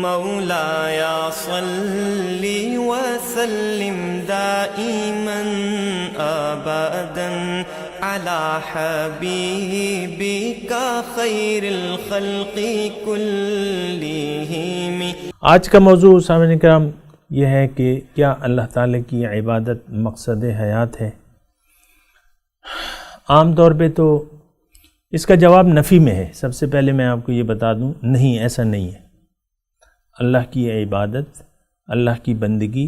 مولاي صل وسلم دائما ابدا على حبيبك خير الخلق كلهم۔ آج کا موضوع سامعین کرام یہ ہے کہ کیا اللہ تعالیٰ کی عبادت مقصد حیات ہے؟ عام طور پہ تو اس کا جواب نفی میں ہے۔ سب سے پہلے میں آپ کو یہ بتا دوں، نہیں، ایسا نہیں ہے۔ اللہ کی عبادت، اللہ کی بندگی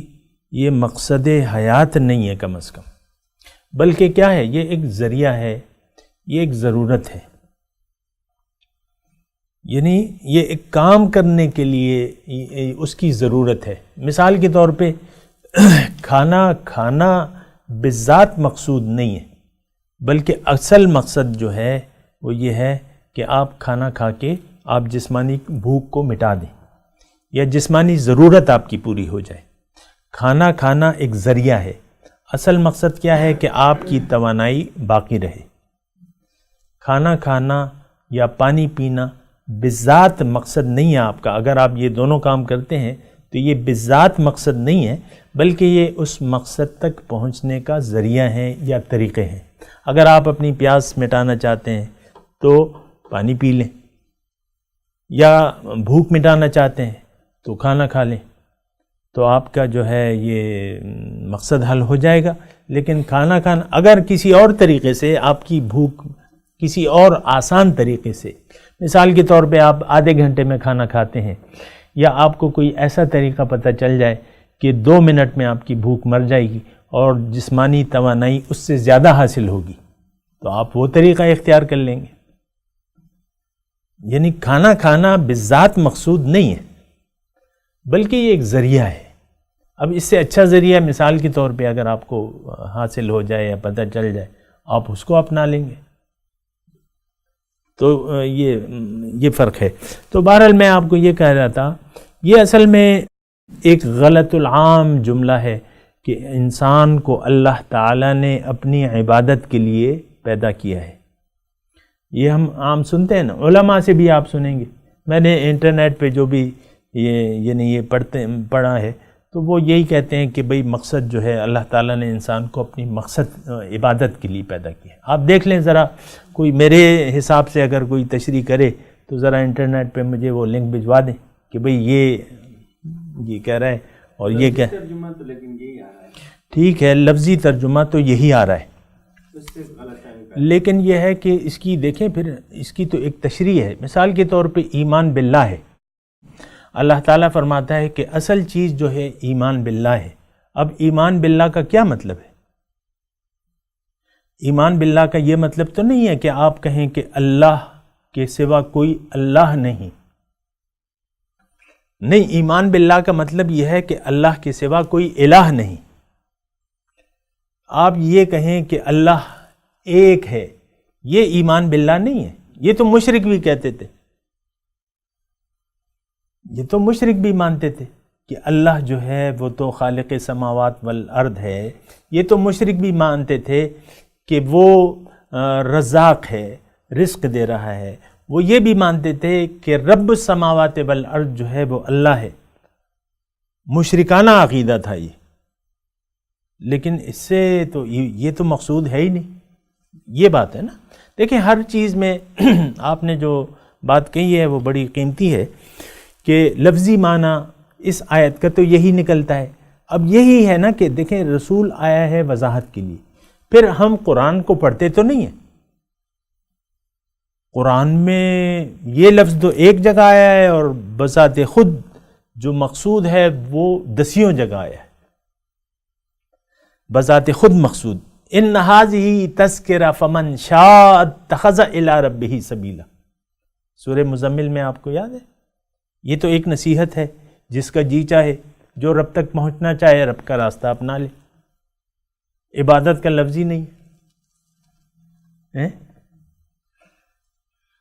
یہ مقصد حیات نہیں ہے کم از کم، بلکہ کیا ہے؟ یہ ایک ذریعہ ہے، یہ ایک ضرورت ہے، یعنی یہ ایک کام کرنے کے لیے اس کی ضرورت ہے۔ مثال کے طور پہ کھانا کھانا بذات مقصود نہیں ہے، بلکہ اصل مقصد جو ہے وہ یہ ہے کہ آپ کھانا کھا کے آپ جسمانی بھوک کو مٹا دیں یا جسمانی ضرورت آپ کی پوری ہو جائے۔ کھانا کھانا ایک ذریعہ ہے، اصل مقصد کیا ہے کہ آپ کی توانائی باقی رہے۔ کھانا کھانا یا پانی پینا بذات مقصد نہیں ہے آپ کا۔ اگر آپ یہ دونوں کام کرتے ہیں تو یہ بذات مقصد نہیں ہے، بلکہ یہ اس مقصد تک پہنچنے کا ذریعہ ہے یا طریقے ہیں۔ اگر آپ اپنی پیاس مٹانا چاہتے ہیں تو پانی پی لیں، یا بھوک مٹانا چاہتے ہیں تو کھانا کھا لیں، تو آپ کا جو ہے یہ مقصد حل ہو جائے گا۔ لیکن کھانا کھانا اگر کسی اور طریقے سے آپ کی بھوک کسی اور آسان طریقے سے، مثال کے طور پہ آپ آدھے گھنٹے میں کھانا کھاتے ہیں، یا آپ کو کوئی ایسا طریقہ پتہ چل جائے کہ 2 منٹ میں آپ کی بھوک مر جائے گی اور جسمانی توانائی اس سے زیادہ حاصل ہوگی، تو آپ وہ طریقہ اختیار کر لیں گے۔ یعنی کھانا کھانا بذات مقصود نہیں ہے، بلکہ یہ ایک ذریعہ ہے۔ اب اس سے اچھا ذریعہ مثال کے طور پہ اگر آپ کو حاصل ہو جائے یا پتہ چل جائے، آپ اس کو اپنا لیں گے۔ تو یہ فرق ہے۔ تو بہرحال میں آپ کو یہ کہہ رہا تھا، یہ اصل میں ایک غلط العام جملہ ہے کہ انسان کو اللہ تعالیٰ نے اپنی عبادت کے لیے پیدا کیا ہے۔ یہ ہم عام سنتے ہیں نا، علماء سے بھی آپ سنیں گے۔ میں نے انٹرنیٹ پہ جو بھی یہ پڑھا ہے تو وہ یہی کہتے ہیں کہ بھئی مقصد جو ہے اللہ تعالیٰ نے انسان کو اپنی مقصد عبادت کے لیے پیدا کیا ہے۔ آپ دیکھ لیں ذرا، کوئی میرے حساب سے اگر کوئی تشریح کرے تو ذرا انٹرنیٹ پہ مجھے وہ لنک بھجوا دیں کہ بھئی یہ کہہ رہا ہے اور یہ کہہ، ترجمہ تو لیکن یہی آ رہا ہے، ٹھیک ہے، لفظی ترجمہ تو یہی آ رہا ہے، لیکن یہ ہے کہ اس کی دیکھیں پھر اس کی تو ایک تشریح ہے۔ مثال کے طور پہ ایمان باللہ ہے، اللہ تعالیٰ فرماتا ہے کہ اصل چیز جو ہے ایمان باللہ ہے۔ اب ایمان باللہ کا کیا مطلب ہے؟ ایمان باللہ کا یہ مطلب تو نہیں ہے کہ آپ کہیں کہ اللہ کے سوا کوئی اللہ نہیں۔ نہیں، ایمان باللہ کا مطلب یہ ہے کہ اللہ کے سوا کوئی الہ نہیں۔ آپ یہ کہیں کہ اللہ ایک ہے، یہ ایمان باللہ نہیں ہے۔ یہ تو مشرک بھی کہتے تھے، یہ تو مشرک بھی مانتے تھے کہ اللہ جو ہے وہ تو خالق سماوات والارض ہے۔ یہ تو مشرک بھی مانتے تھے کہ وہ رزاق ہے، رزق دے رہا ہے۔ وہ یہ بھی مانتے تھے کہ رب السماوات والارض جو ہے وہ اللہ ہے۔ مشرکانہ عقیدہ تھا یہ، لیکن اس سے تو یہ تو مقصود ہے ہی نہیں۔ یہ بات ہے نا۔ دیکھیں، ہر چیز میں آپ نے جو بات کہی ہے وہ بڑی قیمتی ہے کہ لفظی معنی اس آیت کا تو یہی نکلتا ہے۔ اب یہی ہے نا کہ دیکھیں، رسول آیا ہے وضاحت کے لیے، پھر ہم قرآن کو پڑھتے تو نہیں ہیں۔ قرآن میں یہ لفظ تو ایک جگہ آیا ہے اور بذات خود جو مقصود ہے وہ 10 جگہ آیا ہے، بذات خود مقصود۔ ان ھذہ تذکرہ فمن شاء اتخذ الی ربہ سبیلا، سورہ مزمل میں آپ کو یاد ہے؟ یہ تو ایک نصیحت ہے، جس کا جی چاہے، جو رب تک پہنچنا چاہے رب کا راستہ اپنا لے۔ عبادت کا لفظ ہی نہیں ہے۔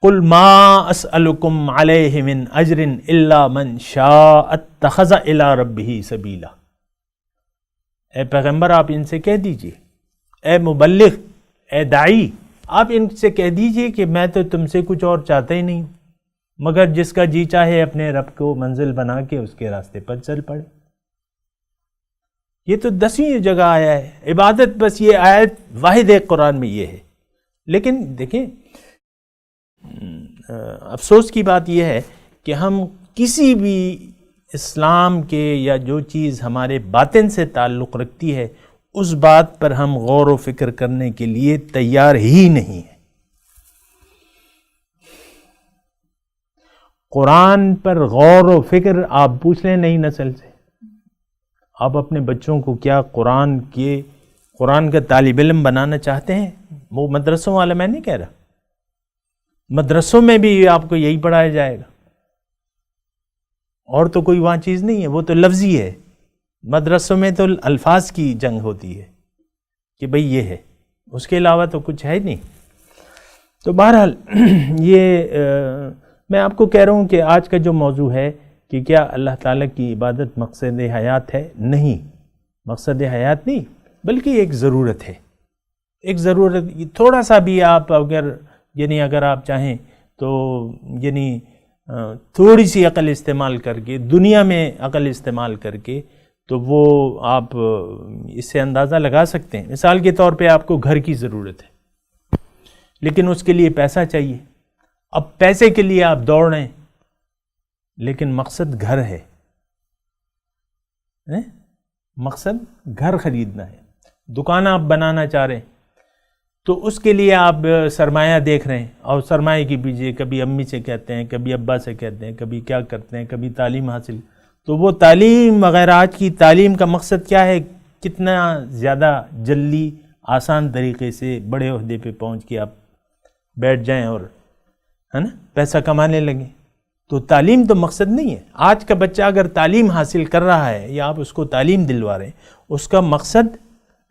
قل ما اسألکم علیہ من اجر الا من شاء اتخذ الی ربہ سبیلا۔ اے پیغمبر آپ ان سے کہہ دیجئے، اے مبلغ، اے داعی، آپ ان سے کہہ دیجئے کہ میں تو تم سے کچھ اور چاہتا ہی نہیں ہوں، مگر جس کا جی چاہے اپنے رب کو منزل بنا کے اس کے راستے پر چل پڑے۔ یہ تو 10ویں جگہ آیا ہے عبادت، بس یہ آیت واحد ایک قرآن میں یہ ہے۔ لیکن دیکھیں افسوس کی بات یہ ہے کہ ہم کسی بھی اسلام کے یا جو چیز ہمارے باطن سے تعلق رکھتی ہے اس بات پر ہم غور و فکر کرنے کے لیے تیار ہی نہیں ہیں۔ قرآن پر غور و فکر آپ پوچھ لیں نئی نسل سے، آپ اپنے بچوں کو کیا قرآن کا طالب علم بنانا چاہتے ہیں؟ وہ مدرسوں والا میں نہیں کہہ رہا، مدرسوں میں بھی آپ کو یہی پڑھایا جائے گا، اور تو کوئی وہاں چیز نہیں ہے، وہ تو لفظی ہے۔ مدرسوں میں تو الفاظ کی جنگ ہوتی ہے کہ بھئی یہ ہے، اس کے علاوہ تو کچھ ہے نہیں۔ تو بہرحال یہ میں آپ کو کہہ رہا ہوں کہ آج کا جو موضوع ہے کہ کیا اللہ تعالیٰ کی عبادت مقصد حیات ہے؟ نہیں، مقصد حیات نہیں، بلکہ ایک ضرورت ہے، ایک ضرورت۔ تھوڑا سا بھی آپ اگر آپ چاہیں تو تھوڑی سی عقل استعمال کر کے، دنیا میں عقل استعمال کر کے، تو وہ آپ اس سے اندازہ لگا سکتے ہیں۔ مثال کے طور پہ آپ کو گھر کی ضرورت ہے، لیکن اس کے لیے پیسہ چاہیے۔ اب پیسے کے لیے آپ دوڑ رہے ہیں، لیکن مقصد گھر ہے، مقصد گھر خریدنا ہے، دکان آپ بنانا چاہ رہے ہیں، تو اس کے لیے آپ سرمایہ دیکھ رہے ہیں، اور سرمایہ کی پیچھے کبھی امی سے کہتے ہیں، کبھی ابا سے کہتے ہیں، کبھی کیا کرتے ہیں، کبھی تعلیم حاصل۔ تو وہ تعلیم وغیرہ، آج کی تعلیم کا مقصد کیا ہے؟ کتنا زیادہ جلدی آسان طریقے سے بڑے عہدے پہ پہنچ کے آپ بیٹھ جائیں اور پیسہ کمانے لگیں۔ تو تعلیم تو مقصد نہیں ہے۔ آج کا بچہ اگر تعلیم حاصل کر رہا ہے یا آپ اس کو تعلیم دلوا رہے ہیں، اس کا مقصد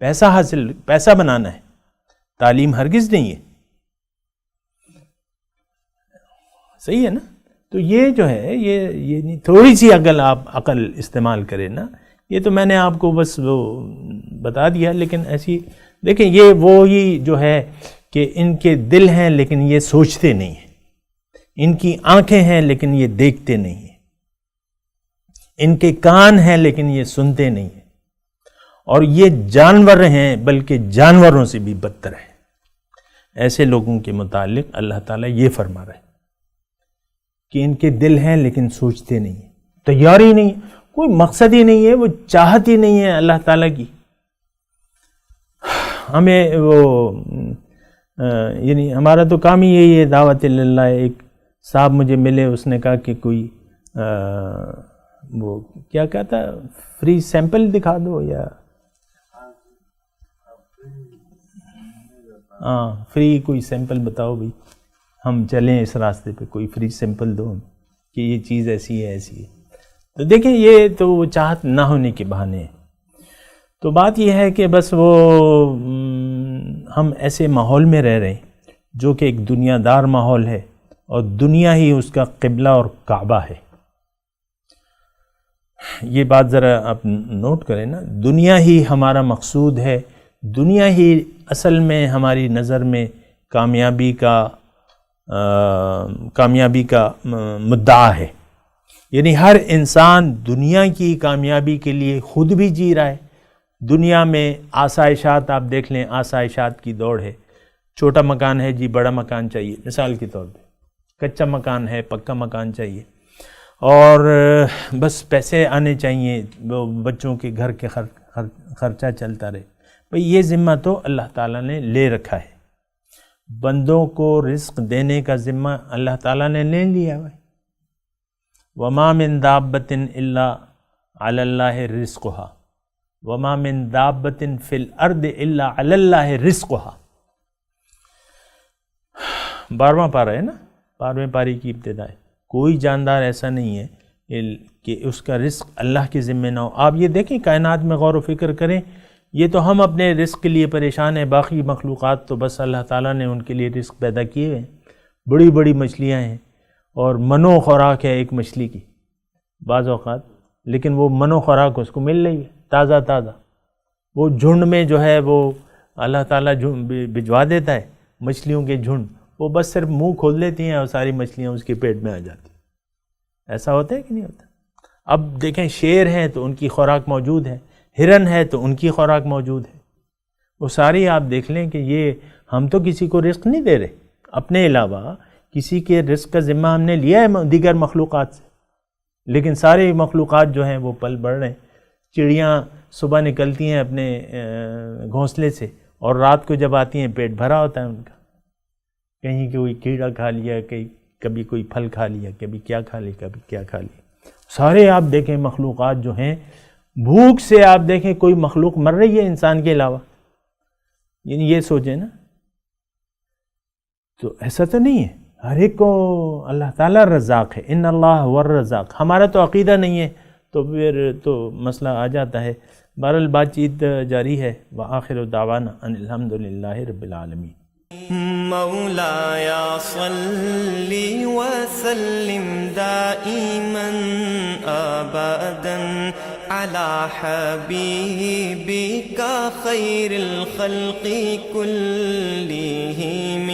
پیسہ بنانا ہے، تعلیم ہرگز نہیں ہے۔ صحیح ہے نا؟ تو یہ جو ہے یہ تھوڑی سی عقل استعمال کرے نا، یہ تو میں نے آپ کو بس وہ بتا دیا۔ لیکن ایسی دیکھیں، یہ وہی جو ہے کہ ان کے دل ہیں لیکن یہ سوچتے نہیں ہیں، ان کی آنکھیں ہیں لیکن یہ دیکھتے نہیں ہیں، ان کے کان ہیں لیکن یہ سنتے نہیں ہیں، اور یہ جانور ہیں بلکہ جانوروں سے بھی بدتر ہیں۔ ایسے لوگوں کے متعلق اللہ تعالیٰ یہ فرما رہا ہے کہ ان کے دل ہیں لیکن سوچتے نہیں ہیں، تیاری نہیں ہے، کوئی مقصد ہی نہیں ہے، وہ چاہت ہی نہیں ہے اللہ تعالیٰ کی۔ ہمیں ہمارا تو کام ہی یہی ہے، دعوت اللہ۔ ایک صاحب مجھے ملے، اس نے کہا کہ کوئی وہ کیا کہتا، فری سیمپل دکھا دو، یا فری کوئی سیمپل بتاؤ بھائی، ہم چلیں اس راستے پہ، کوئی فری سیمپل دو کہ یہ چیز ایسی ہے ایسی ہے۔ تو دیکھیں، یہ تو وہ چاہت نہ ہونے کے بہانے ہیں۔ تو بات یہ ہے کہ بس وہ ہم ایسے ماحول میں رہ رہے ہیں جو کہ ایک دنیا دار ماحول ہے، اور دنیا ہی اس کا قبلہ اور کعبہ ہے۔ یہ بات ذرا آپ نوٹ کریں نا، دنیا ہی ہمارا مقصود ہے، دنیا ہی اصل میں ہماری نظر میں کامیابی کا مدعا ہے۔ یعنی ہر انسان دنیا کی کامیابی کے لیے خود بھی جی رہا ہے۔ دنیا میں آسائشات آپ دیکھ لیں، آسائشات کی دوڑ ہے۔ چھوٹا مکان ہے جی، بڑا مکان چاہیے، مثال کے طور پہ کچا مکان ہے، پکا مکان چاہیے، اور بس پیسے آنے چاہیے، بچوں کے گھر کے خرچہ چلتا رہے۔ بھئی یہ ذمہ تو اللہ تعالیٰ نے لے رکھا ہے، بندوں کو رزق دینے کا ذمہ اللہ تعالیٰ نے لے لیا ہے۔ وَمَا مِن دَابَّةٍ إِلَّا عَلَى اللَّهِ رِزْقُهَا وَمَا مِن دَابَّةٍ فِي الْأَرْضِ إِلَّا عَلَى اللَّهِ رِزْقُهَا۔ 12واں پارہ ہے نا، 12ویں پارے کی ابتدا ہے۔ کوئی جاندار ایسا نہیں ہے کہ اس کا رزق اللہ کے ذمہ نہ ہو۔ آپ یہ دیکھیں، کائنات میں غور و فکر کریں، یہ تو ہم اپنے رزق کے لیے پریشان ہیں، باقی مخلوقات تو بس اللہ تعالیٰ نے ان کے لیے رزق پیدا کیے ہیں۔ بڑی بڑی مچھلیاں ہیں، اور منو خوراک ہے ایک مچھلی کی بعض اوقات، لیکن وہ منو خوراک اس کو مل رہی ہے تازہ تازہ۔ وہ جھنڈ میں جو ہے وہ اللہ تعالیٰ بھجوا دیتا ہے، مچھلیوں کے جھنڈ، وہ بس صرف منہ کھول لیتی ہیں اور ساری مچھلیاں اس کے پیٹ میں آ جاتی ہیں۔ ایسا ہوتا ہے کہ نہیں ہوتا؟ اب دیکھیں شیر ہیں تو ان کی خوراک موجود ہے، ہرن ہے تو ان کی خوراک موجود ہے، وہ ساری آپ دیکھ لیں کہ یہ ہم تو کسی کو رزق نہیں دے رہے، اپنے علاوہ کسی کے رزق کا ذمہ ہم نے لیا ہے دیگر مخلوقات سے، لیکن سارے مخلوقات جو ہیں وہ پل بڑھ رہے ہیں۔ چڑیاں صبح نکلتی ہیں اپنے گھونسلے سے اور رات کو جب آتی ہیں پیٹ بھرا ہوتا ہے ان کا، کہیں کوئی کیڑا کھا لیا، کبھی کوئی پھل کھا لیا، کبھی کیا کھا لیا، کبھی کیا کھا لیا۔ سارے آپ دیکھیں مخلوقات جو ہیں بھوک سے آپ دیکھیں کوئی مخلوق مر رہی ہے انسان کے علاوہ، یعنی یہ سوچیں نا، تو ایسا تو نہیں ہے، ہر ایک کو اللہ تعالیٰ رزاق ہے، ان اللہ هو الرزاق۔ ہمارا تو عقیدہ نہیں ہے تو پھر تو مسئلہ آ جاتا ہے۔ بہرحال بات چیت جاری ہے۔ وآخر دعوانا ان الحمد للہ رب العالمین۔ مولاي صل وسلم دائما أبدا على حبيبك خير الخلق كلهم